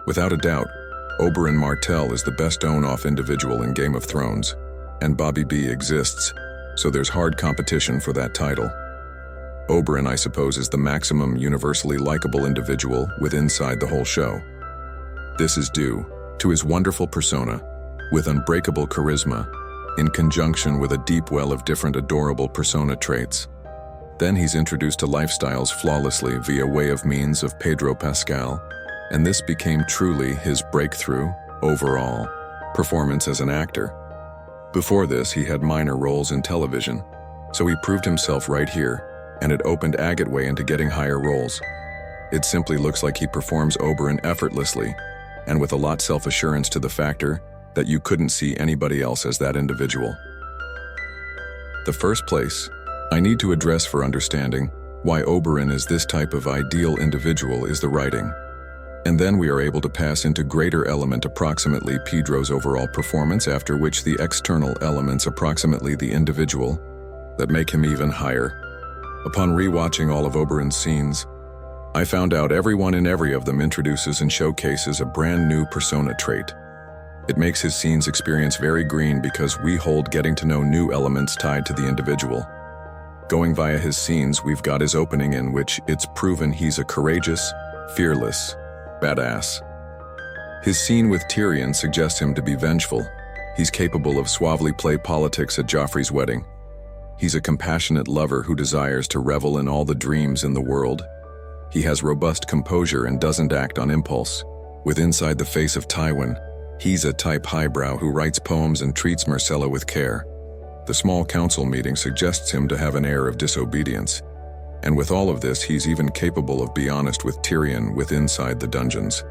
Without a doubt, Oberyn Martell is the best own-off individual in Game of Thrones, and Bobby B exists, so there's hard competition for that title. Oberyn, I suppose, is the maximum universally likable individual with inside the whole show. This is due to his wonderful persona, with unbreakable charisma, in conjunction with a deep well of different adorable persona traits. Then he's introduced to lifestyles flawlessly via way of means of Pedro Pascal, and this became truly his breakthrough, overall, performance as an actor. Before this, he had minor roles in television, so he proved himself right here, and it opened Agate way into getting higher roles. It simply looks like he performs Oberyn effortlessly, and with a lot self-assurance to the factor that you couldn't see anybody else as that individual. The first place I need to address for understanding why Oberyn is this type of ideal individual is the writing. And then we are able to pass into greater element approximately Pedro's overall performance, after which the external elements approximately the individual that make him even higher. Upon rewatching all of Oberyn's scenes, I found out everyone in every of them introduces and showcases a brand new persona trait. It makes his scenes experience very green because we hold getting to know new elements tied to the individual. Going via his scenes, we've got his opening in which it's proven he's a courageous, fearless, badass. His scene with Tyrion suggests him to be vengeful. He's capable of suavely play politics at Joffrey's wedding. He's a compassionate lover who desires to revel in all the dreams in the world. He has robust composure and doesn't act on impulse. With inside the face of Tywin, he's a type highbrow who writes poems and treats Myrcella with care. The small council meeting suggests him to have an air of disobedience. And with all of this, he's even capable of being honest with Tyrion with inside the dungeons.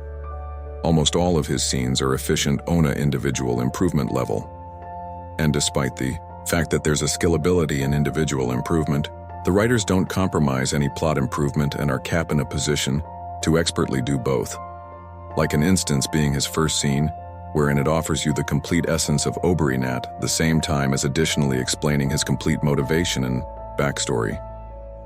Almost all of his scenes are efficient Ona individual improvement level. And despite the fact that there's a skillability in individual improvement, the writers don't compromise any plot improvement and are kept in a position to expertly do both. Like an instance being his first scene, wherein it offers you the complete essence of Oberyn at the same time as additionally explaining his complete motivation and backstory.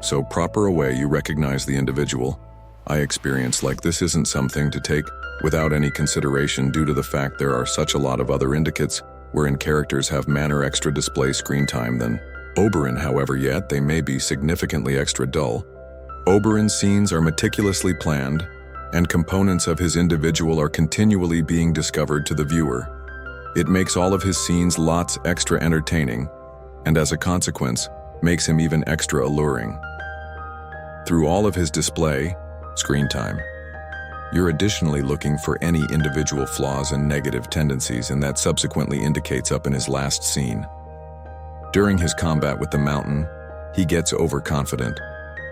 So proper away you recognize the individual. I experience like this isn't something to take without any consideration due to the fact there are such a lot of other indicates wherein characters have manner extra display screen time than Oberyn, however, yet they may be significantly extra dull. Oberyn's scenes are meticulously planned, and components of his individual are continually being discovered to the viewer. It makes all of his scenes lots extra entertaining, and as a consequence, makes him even extra alluring. Through all of his display, screen time, you're additionally looking for any individual flaws and negative tendencies, and that subsequently indicates up in his last scene. During his combat with the Mountain, he gets overconfident,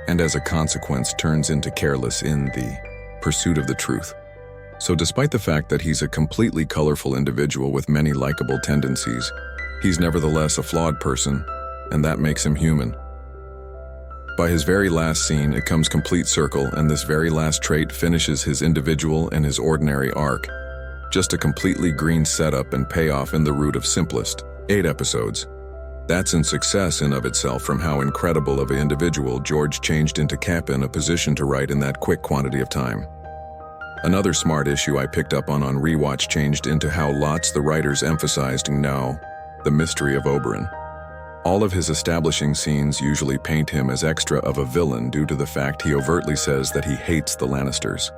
and as a consequence turns into careless in the pursuit of the truth. So despite the fact that he's a completely colorful individual with many likable tendencies, he's nevertheless a flawed person, and that makes him human. By his very last scene, it comes complete circle, and this very last trait finishes his individual and his ordinary arc. Just a completely green setup and payoff in the root of simplest 8 episodes. That's in success in of itself from how incredible of an individual George changed into Cap in a position to write in that quick quantity of time. Another smart issue I picked up on rewatch changed into how lots the writers emphasized now the mystery of Oberyn. All of his establishing scenes usually paint him as extra of a villain due to the fact he overtly says that he hates the Lannisters.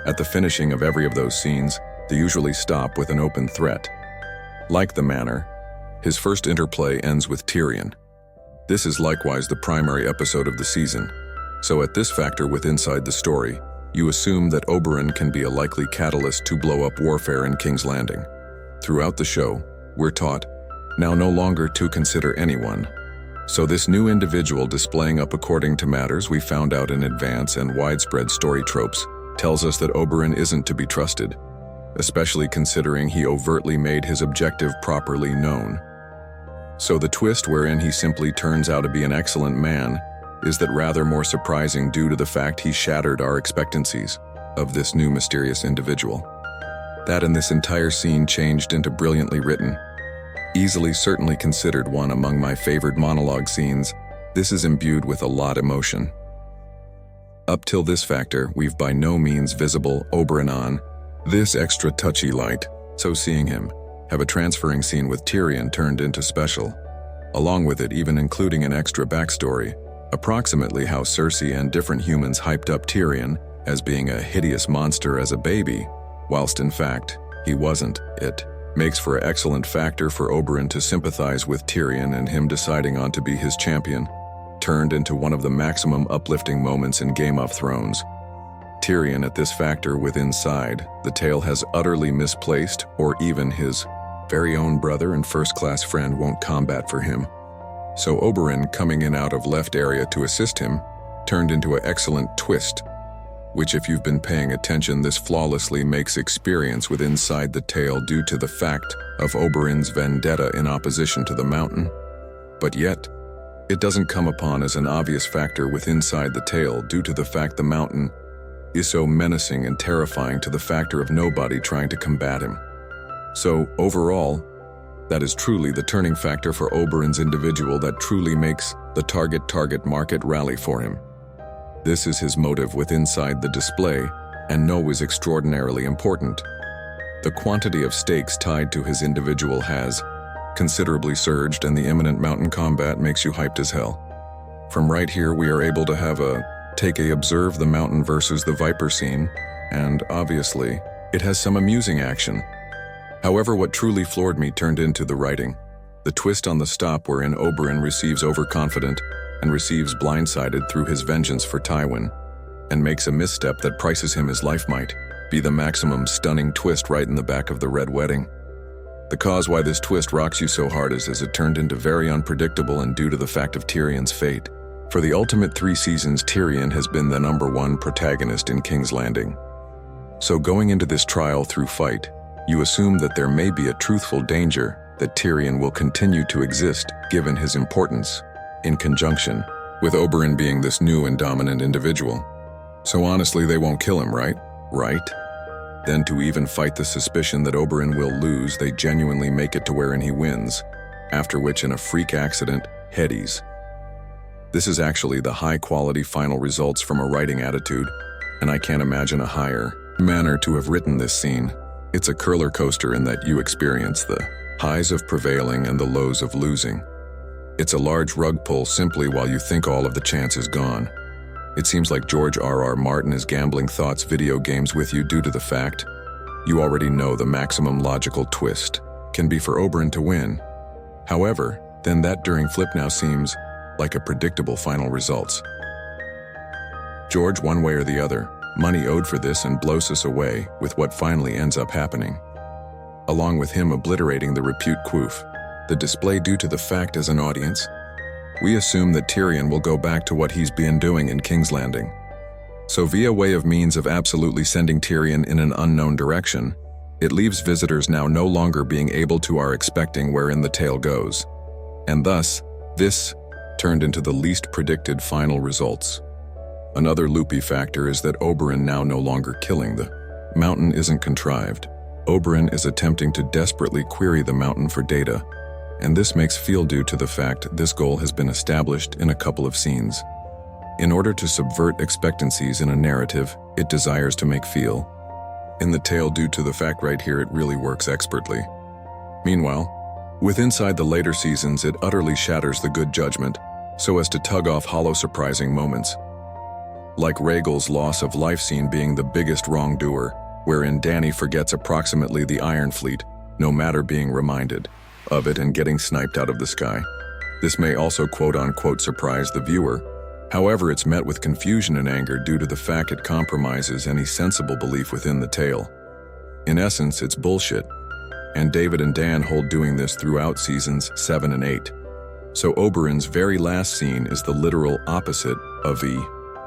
At the finishing of every of those scenes, they usually stop with an open threat. Like the Manor, his first interplay ends with Tyrion. This is likewise the primary episode of the season, so at this factor with inside the story, you assume that Oberyn can be a likely catalyst to blow up warfare in King's Landing. Throughout the show, we're taught now no longer to consider anyone. So this new individual displaying up according to matters we found out in advance and widespread story tropes tells us that Oberyn isn't to be trusted, especially considering he overtly made his objective properly known. So the twist wherein he simply turns out to be an excellent man is that rather more surprising due to the fact he shattered our expectancies of this new mysterious individual. That in this entire scene changed into brilliantly written, easily certainly considered one among my favorite monologue scenes. This is imbued with a lot emotion. Up till this factor, we've by no means visible Oberyn on, This extra touchy light, so seeing him have a transferring scene with Tyrion turned into special. Along with it even including an extra backstory, approximately how Cersei and different humans hyped up Tyrion as being a hideous monster as a baby, whilst in fact, he wasn't it. Makes for an excellent factor for Oberyn to sympathize with Tyrion and him deciding on to be his champion, turned into one of the maximum uplifting moments in Game of Thrones. Tyrion at this factor with inside, the tale has utterly misplaced, or even his very own brother and first-class friend won't combat for him. So Oberyn coming in out of left area to assist him, turned into an excellent twist, which if you've been paying attention this flawlessly makes experience with inside the tale due to the fact of Oberyn's vendetta in opposition to the mountain. But yet, it doesn't come upon as an obvious factor with inside the tale due to the fact the mountain is so menacing and terrifying to the factor of nobody trying to combat him. So, overall, that is truly the turning factor for Oberyn's individual that truly makes the target market rally for him. This is his motive with inside the display, and no is extraordinarily important. The quantity of stakes tied to his individual has considerably surged, and the imminent mountain combat makes you hyped as hell. From right here we are able to have observe the mountain versus the viper scene, and obviously, it has some amusing action. However, what truly floored me turned into the writing. The twist on the stop wherein Oberyn receives overconfident and receives blindsided through his vengeance for Tywin, and makes a misstep that prices him his life might be the maximum stunning twist right in the back of the Red Wedding. The cause why this twist rocks you so hard is as it turned into very unpredictable and due to the fact of Tyrion's fate. For the ultimate 3 seasons, Tyrion has been the #1 protagonist in King's Landing. So going into this trial through fight, you assume that there may be a truthful danger that Tyrion will continue to exist given his importance, in conjunction with Oberyn being this new and dominant individual. So honestly, they won't kill him, right? Right? Then to even fight the suspicion that Oberyn will lose, they genuinely make it to wherein he wins, after which in a freak accident, headies. This is actually the high-quality final results from a writing attitude, and I can't imagine a higher manner to have written this scene. It's a roller coaster in that you experience the highs of prevailing and the lows of losing. It's a large rug pull simply while you think all of the chance is gone. It seems like George R.R. Martin is gambling thoughts video games with you due to the fact you already know the maximum logical twist can be for Oberyn to win. However, then that during flip now seems like a predictable final results. George one way or the other, money owed for this and blows us away with what finally ends up happening. Along with him obliterating the repute quoof, the display due to the fact as an audience, we assume that Tyrion will go back to what he's been doing in King's Landing. So via way of means of absolutely sending Tyrion in an unknown direction, it leaves visitors now no longer being able to are expecting wherein the tale goes. And thus, this turned into the least predicted final results. Another loopy factor is that Oberyn now no longer killing the mountain isn't contrived. Oberyn is attempting to desperately query the mountain for data, and this makes feel due to the fact this goal has been established in a couple of scenes. In order to subvert expectancies in a narrative, it desires to make feel. In the tale due to the fact right here it really works expertly. Meanwhile, with inside the later seasons it utterly shatters the good judgment, so as to tug off hollow surprising moments. Like Rhaegal's loss of life scene being the biggest wrongdoer, wherein Dany forgets approximately the Iron Fleet, no matter being reminded of it and getting sniped out of the sky. This may also quote-unquote surprise the viewer, however it's met with confusion and anger due to the fact it compromises any sensible belief within the tale. In essence, it's bullshit, and David and Dan hold doing this throughout seasons 7 and 8. So Oberyn's very last scene is the literal opposite of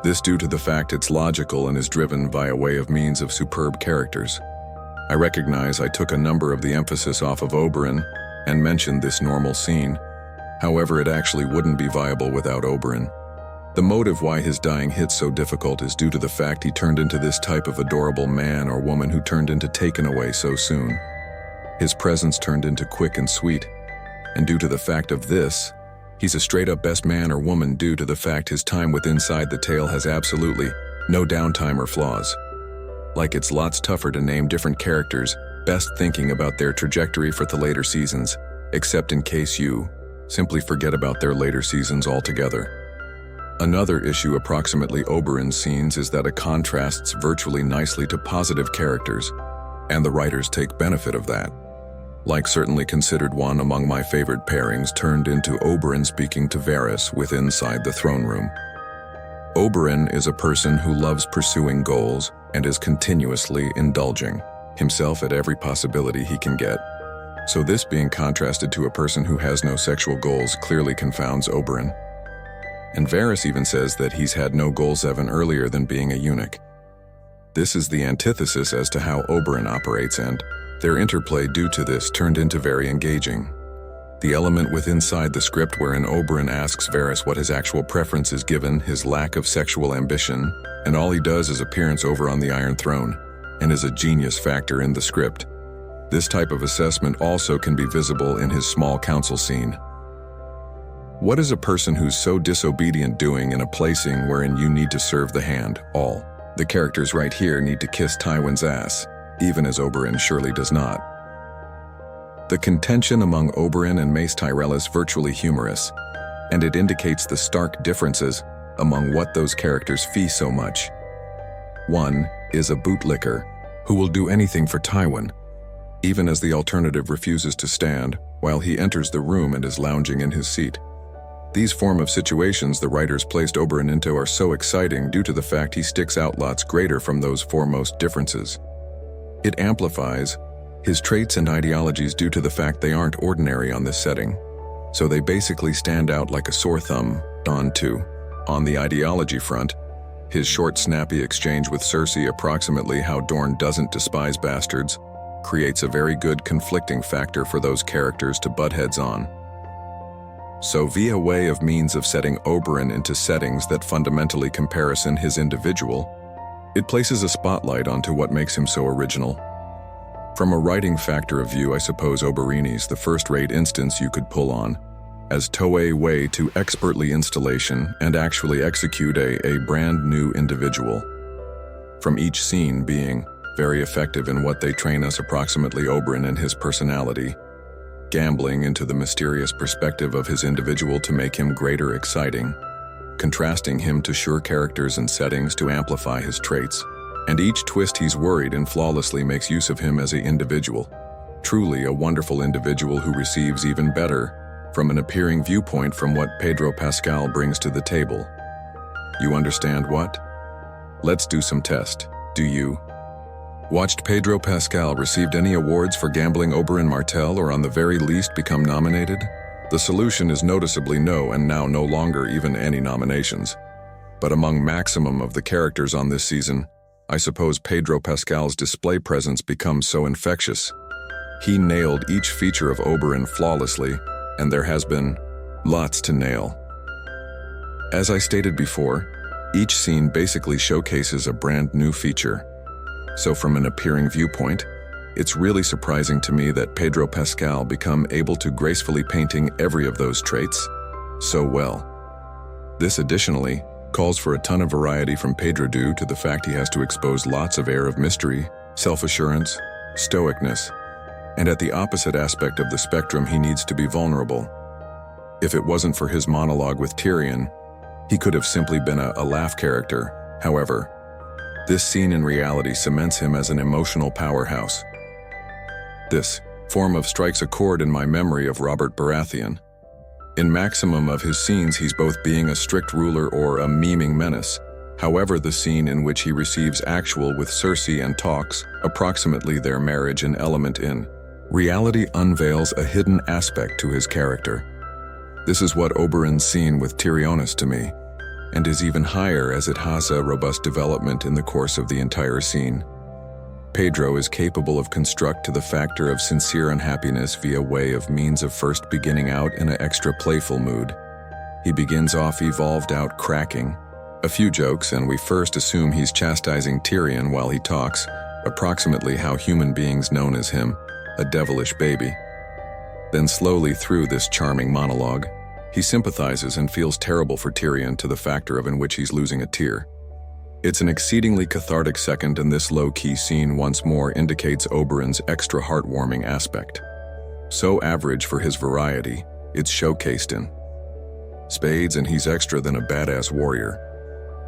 this due to the fact it's logical and is driven by a way of means of superb characters. I recognize I took a number of the emphasis off of Oberyn and mentioned this normal scene, however it actually wouldn't be viable without Oberyn. The motive why his dying hits so difficult is due to the fact he turned into this type of adorable man or woman who turned into taken away so soon. His presence turned into quick and sweet, and due to the fact of this, he's a straight-up best man or woman due to the fact his time with inside the tale has absolutely no downtime or flaws. Like it's lots tougher to name different characters, best thinking about their trajectory for the later seasons, except in case you simply forget about their later seasons altogether. Another issue approximately Oberyn's scenes is that it contrasts virtually nicely to positive characters, and the writers take benefit of that. Like certainly considered one among my favorite pairings turned into Oberyn speaking to Varys with inside the throne room. Oberyn is a person who loves pursuing goals and is continuously indulging himself at every possibility he can get. So this being contrasted to a person who has no sexual goals clearly confounds Oberyn. And Varys even says that he's had no goals even earlier than being a eunuch. This is the antithesis as to how Oberyn operates, and their interplay due to this turned into very engaging. The element inside the script wherein Oberyn asks Varys what his actual preference is given his lack of sexual ambition, and all he does is appearance over on the Iron Throne, and is a genius factor in the script. This type of assessment also can be visible in his small council scene. What is a person who's so disobedient doing in a placing wherein you need to serve the hand? All the characters right here need to kiss Tywin's ass, even as Oberyn surely does not. The contention among Oberyn and Mace Tyrell is virtually humorous, and it indicates the stark differences among what those characters fee so much. One is a bootlicker who will do anything for Tywin, even as the alternative refuses to stand while he enters the room and is lounging in his seat. These form of situations the writers placed Oberyn into are so exciting due to the fact he sticks out lots greater from those foremost differences. It amplifies his traits and ideologies due to the fact they aren't ordinary on this setting, so they basically stand out like a sore thumb. On the ideology front, his short snappy exchange with Cersei approximately how Dorne doesn't despise bastards creates a very good conflicting factor for those characters to butt heads on. So via way of means of setting Oberyn into settings that fundamentally comparison his individual, it places a spotlight onto what makes him so original. From a writing factor of view, I suppose Oberyn's the first-rate instance you could pull on, as Toei way to expertly installation and actually execute a brand new individual. From each scene being very effective in what they train us approximately Oberyn and his personality, gambling into the mysterious perspective of his individual to make him greater exciting, contrasting him to sure characters and settings to amplify his traits, and each twist he's worried and flawlessly makes use of him as an individual. Truly a wonderful individual who receives even better from an appearing viewpoint from what Pedro Pascal brings to the table. You understand what? Let's do some test. Do you? Watched Pedro Pascal received any awards for gambling Oberyn Martell or on the very least become nominated? The solution is noticeably no, and now no longer even any nominations. But among maximum of the characters on this season, I suppose Pedro Pascal's display presence becomes so infectious. He nailed each feature of Oberyn flawlessly, and there has been lots to nail. As I stated before, each scene basically showcases a brand new feature. So from an appearing viewpoint, it's really surprising to me that Pedro Pascal become able to gracefully painting every of those traits so well. This additionally calls for a ton of variety from Pedro due to the fact he has to expose lots of air of mystery, self-assurance, stoicness, and at the opposite aspect of the spectrum he needs to be vulnerable. If it wasn't for his monologue with Tyrion, he could have simply been a laugh character. However, this scene in reality cements him as an emotional powerhouse. This form of strikes a chord in my memory of Robert Baratheon. In maximum of his scenes, he's both being a strict ruler or a memeing menace. However, the scene in which he receives actual with Cersei and talks approximately their marriage and element in reality unveils a hidden aspect to his character. This is what Oberyn's scene with Tyrion is to me, and is even higher as it has a robust development in the course of the entire scene. Pedro is capable of construct to the factor of sincere unhappiness via way of means of first beginning out in an extra playful mood. He begins off evolved out cracking a few jokes, and we first assume he's chastising Tyrion while he talks, approximately how human beings known as him, a devilish baby. Then slowly through this charming monologue, he sympathizes and feels terrible for Tyrion to the factor of in which he's losing a tear. It's an exceedingly cathartic second, and this low-key scene once more indicates Oberyn's extra heartwarming aspect. So average for his variety, it's showcased in spades, and he's extra than a badass warrior.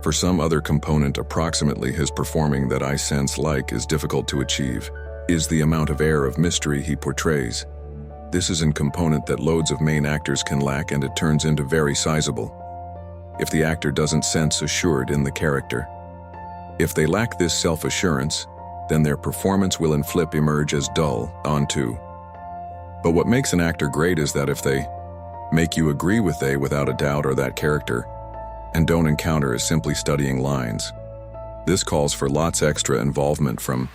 For some other component approximately his performing that I sense like is difficult to achieve, is the amount of air of mystery he portrays. This is a component that loads of main actors can lack, and it turns into very sizable if the actor doesn't sense assured in the character. If they lack this self-assurance, then their performance will in flip emerge as dull, onto. But what makes an actor great is that if they make you agree with they without a doubt or that character, and don't encounter as simply studying lines. This calls for lots extra involvement from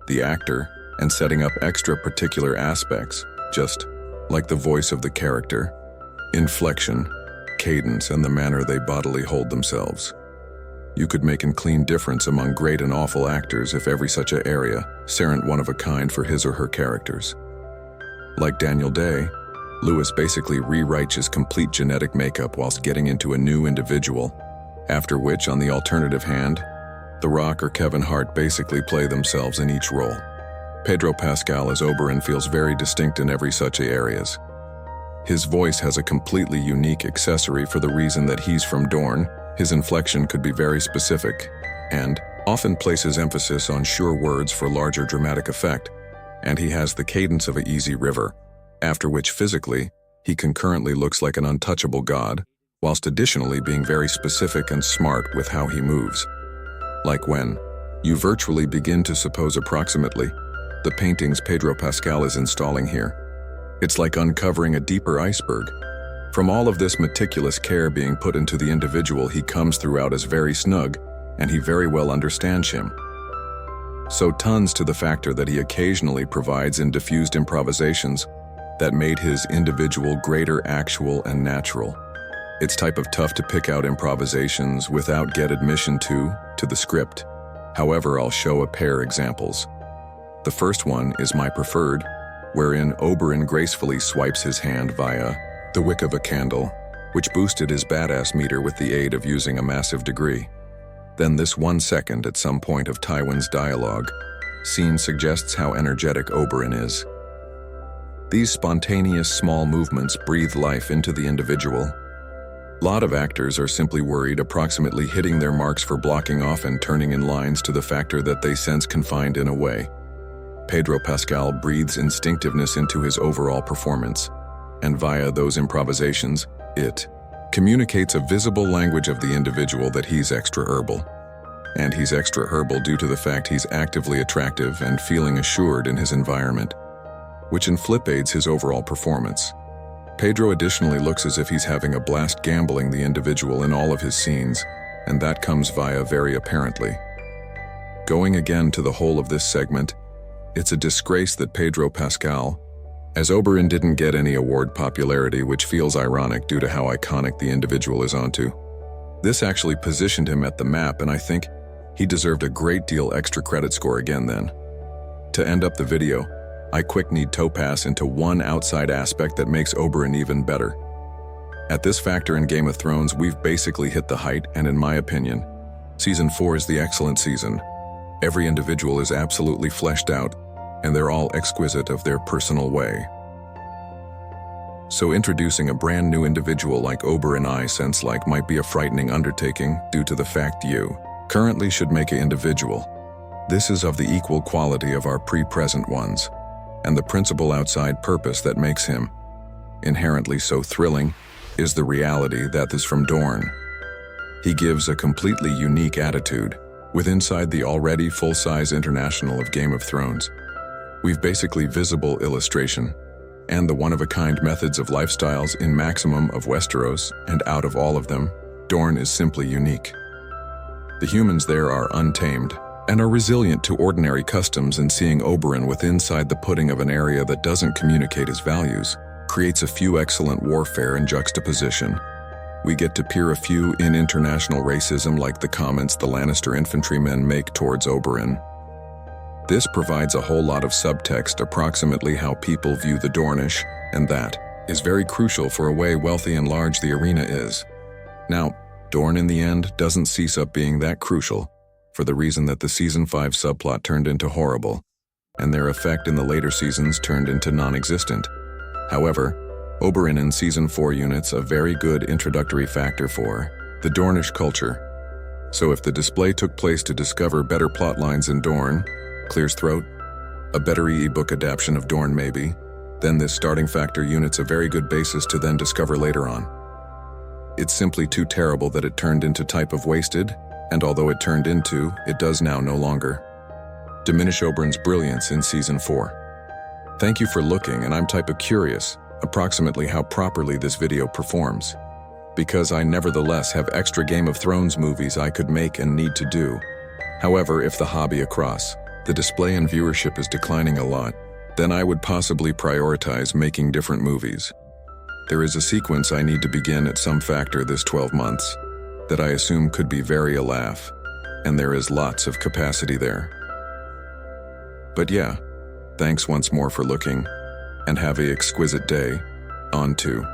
the actor and setting up extra particular aspects, just like the voice of the character, inflection, cadence, and the manner they bodily hold themselves. You could make a clean difference among great and awful actors if every such a area serent one of a kind for his or her characters. Like Daniel Day, Lewis basically rewrites his complete genetic makeup whilst getting into a new individual, after which, on the alternative hand, The Rock or Kevin Hart basically play themselves in each role. Pedro Pascal as Oberyn feels very distinct in every such areas. His voice has a completely unique accessory for the reason that he's from Dorne. His inflection could be very specific, and often places emphasis on sure words for larger dramatic effect, and he has the cadence of an easy river, after which physically, he concurrently looks like an untouchable god, whilst additionally being very specific and smart with how he moves. Like when you virtually begin to suppose approximately the paintings Pedro Pascal is installing here. It's like uncovering a deeper iceberg. From all of this meticulous care being put into the individual, he comes throughout as very snug, and he very well understands him. So tons to the factor that he occasionally provides in diffused improvisations that made his individual greater actual and natural. It's type of tough to pick out improvisations without get admission to the script. However, I'll show a pair examples. The first one is my preferred, wherein Oberyn gracefully swipes his hand via the wick of a candle, which boosted his badass meter with the aid of using a massive degree. Then this 1 second at some point of Tywin's dialogue scene suggests how energetic Oberyn is. These spontaneous small movements breathe life into the individual. A lot of actors are simply worried approximately hitting their marks for blocking off and turning in lines to the factor that they sense confined in a way. Pedro Pascal breathes instinctiveness into his overall performance, and via those improvisations, it communicates a visible language of the individual that he's extra herbal. And he's extra herbal due to the fact he's actively attractive and feeling assured in his environment, which in flip aids his overall performance. Pedro additionally looks as if he's having a blast gambling the individual in all of his scenes, and that comes via very apparently. Going again to the whole of this segment, it's a disgrace that Pedro Pascal, as Oberyn didn't get any award popularity, which feels ironic due to how iconic the individual is onto. This actually positioned him at the map, and I think he deserved a great deal extra credit score again then. To end up the video, I quick need to pass into one outside aspect that makes Oberyn even better. At this factor in Game of Thrones, we've basically hit the height, and in my opinion, Season 4 is the excellent season. Every individual is absolutely fleshed out, and they're all exquisite of their personal way. So introducing a brand new individual like Oberyn I sense like might be a frightening undertaking due to the fact you currently should make an individual. This is of the equal quality of our pre-present ones, and the principal outside purpose that makes him inherently so thrilling is the reality that is from Dorne. He gives a completely unique attitude with inside the already full-size international of Game of Thrones. We've basically visible illustration and the one-of-a-kind methods of lifestyles in maximum of Westeros, and out of all of them, Dorne is simply unique. The humans there are untamed and are resilient to ordinary customs, and seeing Oberyn with inside the pudding of an area that doesn't communicate his values creates a few excellent warfare and juxtaposition. We get to peer a few in international racism like the comments the Lannister infantrymen make towards Oberyn. This provides a whole lot of subtext approximately how people view the Dornish, and that is very crucial for a way wealthy and large the arena is. Now, Dorne in the end doesn't cease up being that crucial, for the reason that the Season 5 subplot turned into horrible, and their effect in the later seasons turned into non-existent. However, Oberyn in Season 4 units a very good introductory factor for the Dornish culture. So if the display took place to discover better plot lines in Dorne, clears throat, a better e-book adaptation of Dorne maybe, then this starting factor unit's a very good basis to then discover later on. It's simply too terrible that it turned into type of wasted, and although it turned into, it does now no longer diminish Oberyn's brilliance in Season 4. Thank you for looking, and I'm type of curious, approximately how properly this video performs, because I nevertheless have extra Game of Thrones movies I could make and need to do. However, if the hobby across, the display and viewership is declining a lot, then I would possibly prioritize making different movies. There is a sequence I need to begin at some factor this 12 months that I assume could be very a laugh, and there is lots of capacity there. But yeah, thanks once more for looking, and have a exquisite day. On to